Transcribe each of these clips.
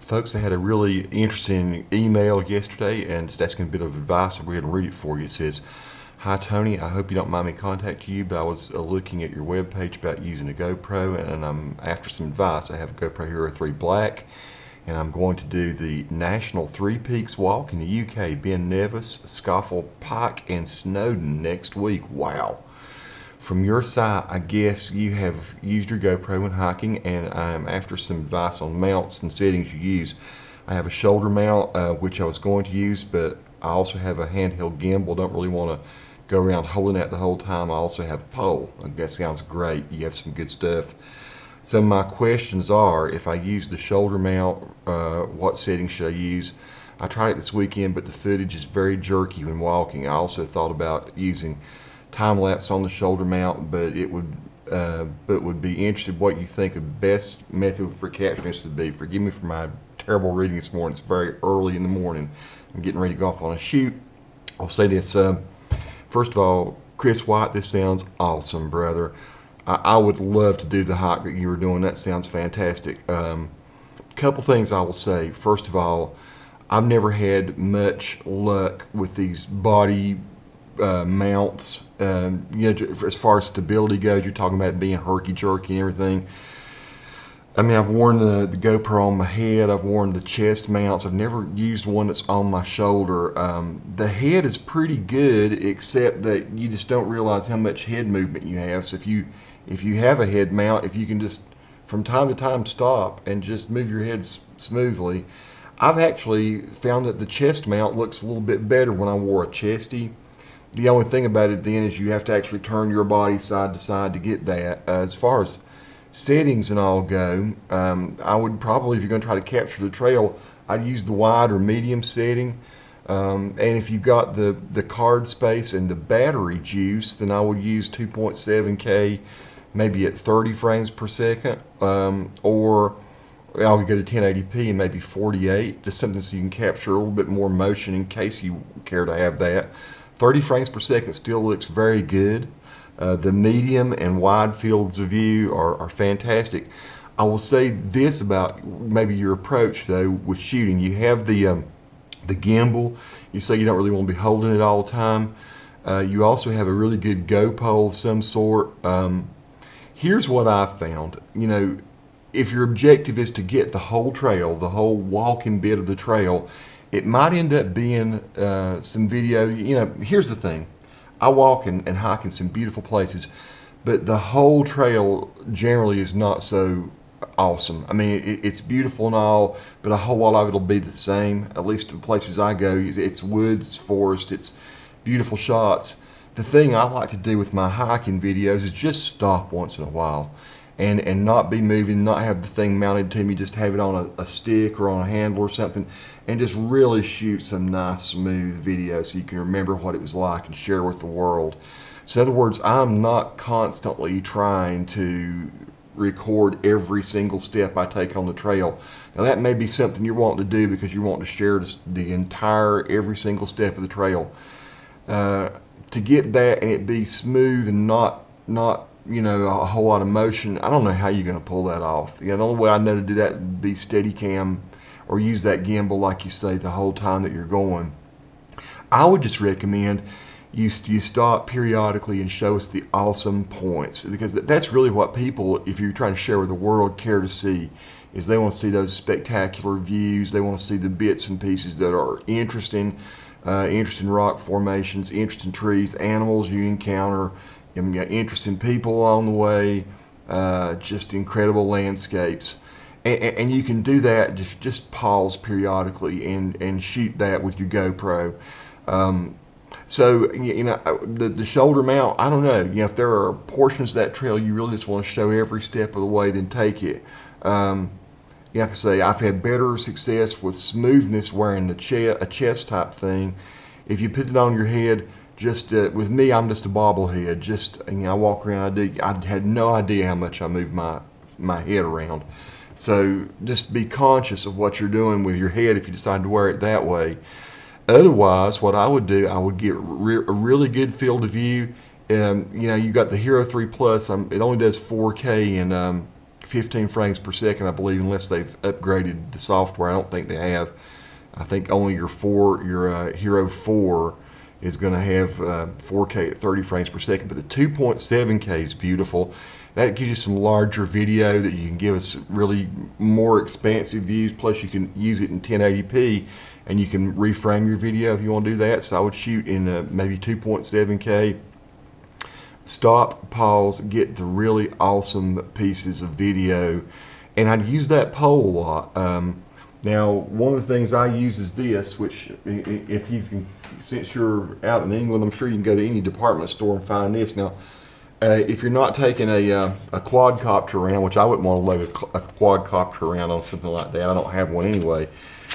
Folks, I had a really interesting email yesterday and it's asking a bit of advice. I'll go ahead and read it for you. It says, "Hi Tony, I hope you don't mind me contacting you, but I was looking at your webpage about using a GoPro and I'm after some advice. I have a GoPro Hero 3 Black and I'm going to do the National Three Peaks Walk in the UK, Ben Nevis, Scafell Pike and Snowdon next week. Wow. From your site, I guess you have used your GoPro when hiking, and I'm after some advice on mounts and settings you use. I have a shoulder mount, which I was going to use, but I also have a handheld gimbal. Don't really want to go around holding that the whole time. I also have a pole. That sounds great. You have some good stuff. So my questions are, if I use the shoulder mount, what settings should I use? I tried it this weekend, but the footage is very jerky when walking. I also thought about using time lapse on the shoulder mount, but would be interested what you think the best method for capturing this would be. Forgive me for my terrible reading this morning. It's very early in the morning. I'm getting ready to go off on a shoot. I'll say this. First of all, Chris White, this sounds awesome, brother. I would love to do the hike that you were doing. That sounds fantastic. Couple things I will say. First of all, I've never had much luck with these body mounts. As far as stability goes, you're talking about it being herky-jerky and everything. I mean, I've worn the GoPro on my head. I've worn the chest mounts. I've never used one that's on my shoulder. The head is pretty good, except that you just don't realize how much head movement you have. So if you have a head mount, if you can just from time to time stop and just move your head smoothly. I've actually found that the chest mount looks a little bit better when I wore a chesty. The only thing about it then is you have to actually turn your body side to side to get that. As far as settings and all go, I would probably, if you're going to try to capture the trail, I'd use the wide or medium setting. And if you've got the card space and the battery juice, then I would use 2.7K, maybe at 30 frames per second, or I would go to 1080p and maybe 48, just something so you can capture a little bit more motion in case you care to have that. 30 frames per second still looks very good. The medium and wide fields of view are fantastic. I will say this about maybe your approach though with shooting. You have the gimbal. You say you don't really want to be holding it all the time. You also have a really good go pole of some sort. Here's what I've found. If your objective is to get the whole trail, the whole walking bit of the trail, it might end up being some video. Here's the thing. I walk and hike in some beautiful places, but the whole trail generally is not so awesome. I mean, it's beautiful and all, but a whole lot of it will be the same. At least the places I go, it's woods, it's forest, it's beautiful shots. The thing I like to do with my hiking videos is just stop once in a while and not be moving, not have the thing mounted to me, just have it on a stick or on a handle or something, and just really shoot some nice smooth video so you can remember what it was like and share with the world. So in other words, I'm not constantly trying to record every single step I take on the trail. Now that may be something you're wanting to do because you want to share the entire, every single step of the trail. To get that and it be smooth and not a whole lot of motion, I don't know how you're going to pull that off. The only way I know to do that would be Steadicam or use that gimbal like you say the whole time that you're going. I would just recommend you stop periodically and show us the awesome points, because that's really what people, if you're trying to share with the world, care to see. Is they want to see those spectacular views. They want to see the bits and pieces that are interesting rock formations, interesting trees, animals you encounter, interesting people along the way, just incredible landscapes. And you can do that, just pause periodically and shoot that with your GoPro. So the shoulder mount, I don't know. If there are portions of that trail you really just want to show every step of the way, then take it. Like I say, I've had better success with smoothness wearing a chest type thing. If you put it on your head, with me, I'm just a bobblehead. I walk around. I had no idea how much I move my head around. So just be conscious of what you're doing with your head if you decide to wear it that way. Otherwise, what I would do, I would get a really good field of view. You got the Hero 3 Plus. It only does 4K and 15 frames per second, I believe, unless they've upgraded the software. I don't think they have. I think only your Hero 4 is going to have 4K at 30 frames per second, but the 2.7K is beautiful. That gives you some larger video that you can give us really more expansive views, plus you can use it in 1080p and you can reframe your video if you want to do that. So I would shoot in maybe 2.7K. Stop, pause, get the really awesome pieces of video, and I'd use that pole a lot. Now, one of the things I use is this, which if you can, since you're out in England, I'm sure you can go to any department store and find this. Now, if you're not taking a quadcopter around, which I wouldn't want to load a quadcopter around on something like that, I don't have one anyway,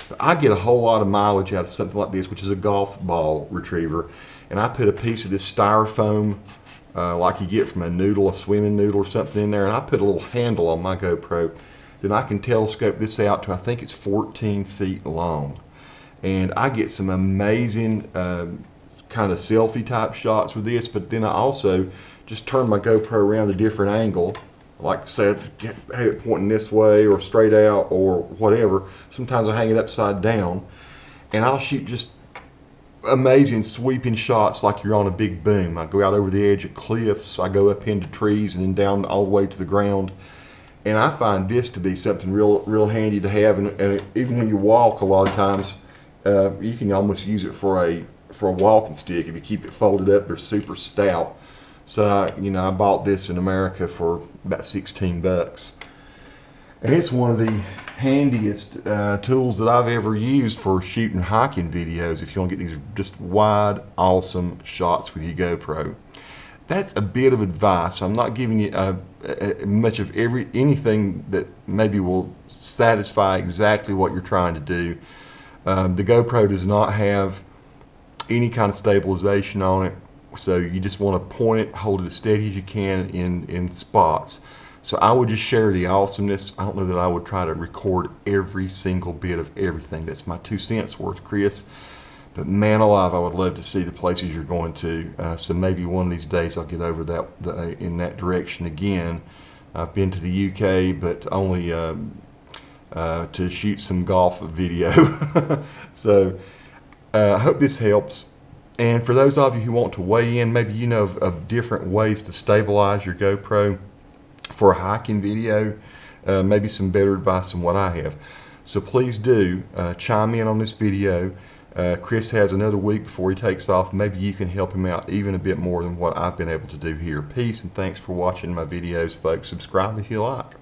but I get a whole lot of mileage out of something like this, which is a golf ball retriever, and I put a piece of this styrofoam like you get from a swimming noodle or something in there, and I put a little handle on my GoPro. Then I can telescope this out to, I think it's 14 feet long. And I get some amazing kind of selfie type shots with this, but then I also just turn my GoPro around a different angle. Like I said, have it pointing this way or straight out or whatever. Sometimes I hang it upside down, and I'll shoot just amazing sweeping shots like you're on a big boom. I go out over the edge of cliffs, I go up into trees and then down all the way to the ground. And I find this to be something real handy to have, and even when you walk, a lot of times you can almost use it for a walking stick if you keep it folded up. They're super stout. So you know, I bought this in America for about 16 bucks, and it's one of the handiest tools that I've ever used for shooting hiking videos. If you want to get these just wide, awesome shots with your GoPro. That's a bit of advice. I'm not giving you much of anything that maybe will satisfy exactly what you're trying to do. The GoPro does not have any kind of stabilization on it, so you just want to point it, hold it as steady as you can in spots. So I would just share the awesomeness. I don't know that I would try to record every single bit of everything. That's my 2 cents worth, Chris. But man alive, I would love to see the places you're going to. So maybe one of these days I'll get over in that direction again. I've been to the UK, but only to shoot some golf video. So I hope this helps. And for those of you who want to weigh in, maybe you know of different ways to stabilize your GoPro for a hiking video, maybe some better advice than what I have. So please do chime in on this video. Chris has another week before he takes off. Maybe you can help him out even a bit more than what I've been able to do here. Peace and thanks for watching my videos, folks. Subscribe if you like.